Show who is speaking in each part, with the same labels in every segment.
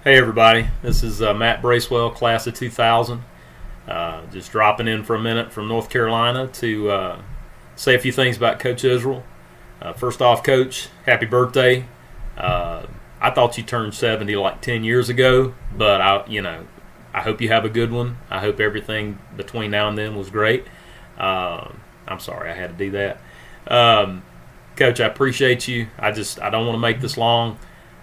Speaker 1: Hey everybody, this is Matt Bracewell, class of 2000. Just dropping in for a minute from North Carolina to say a few things about Coach Israel. First off, Coach, happy birthday. I thought you turned 70 like 10 years ago, but I hope you have a good one. I hope everything between now and then was great. I'm sorry I had to do that. Coach, I appreciate you. I don't want to make this long.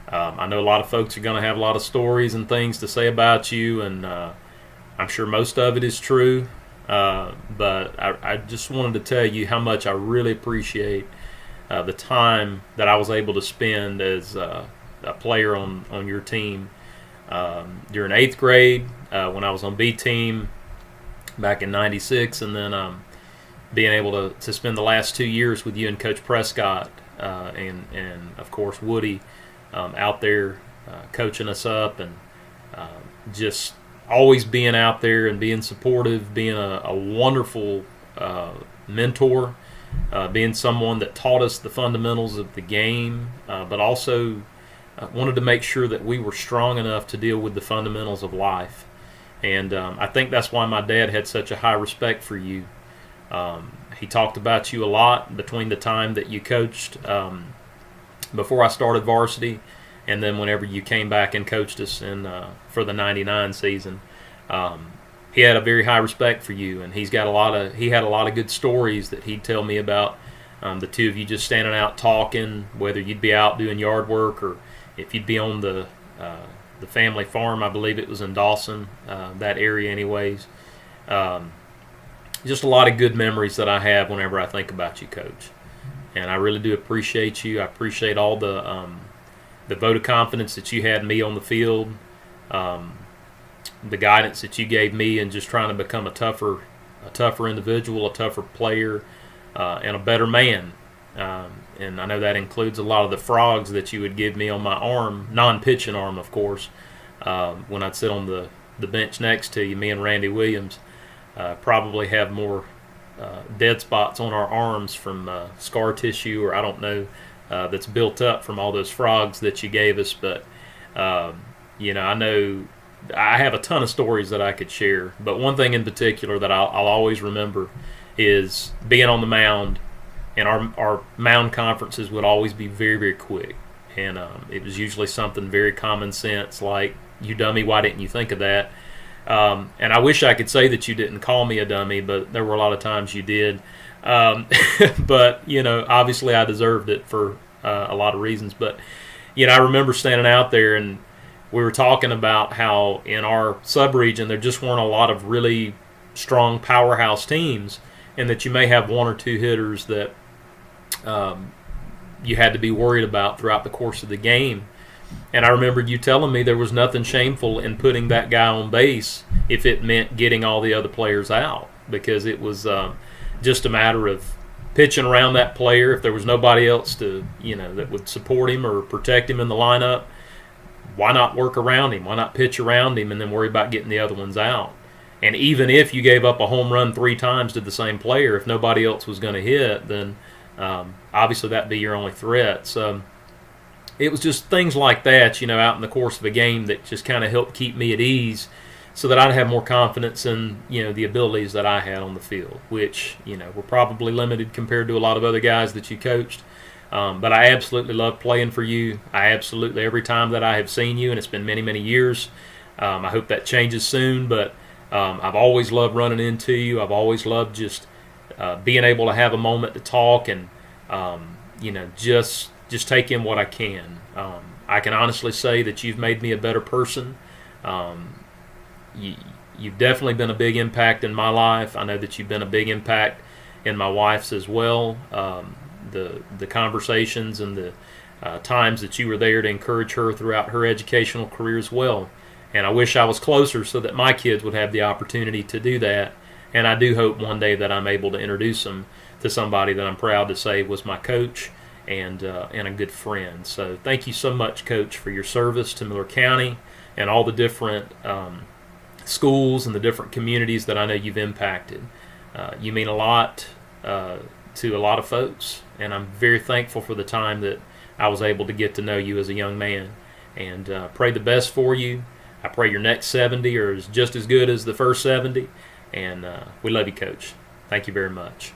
Speaker 1: I know a lot of folks are going to have a lot of stories and things to say about you, and I'm sure most of it is true. But I just wanted to tell you how much I really appreciate the time that I was able to spend as a player on your team during 8th grade, when I was on B team back in '96, and then being able to spend the last 2 years with you and Coach Prescott and of course Woody. Out there coaching us up, and just always being out there and being supportive, being a wonderful mentor, being someone that taught us the fundamentals of the game, but also wanted to make sure that we were strong enough to deal with the fundamentals of life. And I think that's why my dad had such a high respect for you. He talked about you a lot between the time that you coached before I started varsity, and then whenever you came back and coached us for the '99 season. He had a very high respect for you, and he had a lot of good stories that he'd tell me about the two of you just standing out talking, whether you'd be out doing yard work or if you'd be on the family farm. I believe it was in Dawson, that area anyways. Just a lot of good memories that I have whenever I think about you, Coach. And I really do appreciate you. I appreciate all the vote of confidence that you had in me on the field, the guidance that you gave me in just trying to become a tougher individual, a tougher player, and a better man. And I know that includes a lot of the frogs that you would give me on my arm, non-pitching arm, of course, when I'd sit on the bench next to you. Me and Randy Williams probably have more dead spots on our arms from scar tissue, or I don't know, that's built up from all those frogs that you gave us. But I know I have a ton of stories that I could share, but one thing in particular that I'll always remember is being on the mound, and our mound conferences would always be very, very quick, and it was usually something very common sense like, "You dummy, why didn't you think of that?" And I wish I could say that you didn't call me a dummy, but there were a lot of times you did. But, obviously I deserved it for a lot of reasons. But, I remember standing out there, and we were talking about how in our sub-region there just weren't a lot of really strong powerhouse teams, and that you may have one or two hitters that you had to be worried about throughout the course of the game. And I remember you telling me there was nothing shameful in putting that guy on base if it meant getting all the other players out, because it was just a matter of pitching around that player. If there was nobody else that would support him or protect him in the lineup, why not work around him? Why not pitch around him and then worry about getting the other ones out? And even if you gave up a home run 3 times to the same player, if nobody else was going to hit, then obviously that'd be your only threat. So it was just things like that, out in the course of a game that just kind of helped keep me at ease, so that I'd have more confidence in, the abilities that I had on the field, which, were probably limited compared to a lot of other guys that you coached. But I absolutely love playing for you. Every time that I have seen you, and it's been many, many years, I hope that changes soon, but I've always loved running into you. I've always loved just being able to have a moment to talk and, just take in what I can. I can honestly say that you've made me a better person. You've definitely been a big impact in my life. I know that you've been a big impact in my wife's as well. The conversations and the times that you were there to encourage her throughout her educational career as well. And I wish I was closer so that my kids would have the opportunity to do that. And I do hope one day that I'm able to introduce them to somebody that I'm proud to say was my coach and a good friend. So thank you so much, Coach, for your service to Miller County and all the different schools and the different communities that I know you've impacted. You mean a lot to a lot of folks, and I'm very thankful for the time that I was able to get to know you as a young man. and pray the best for you. I pray your next 70 are just as good as the first 70, and we love you, Coach. Thank you very much.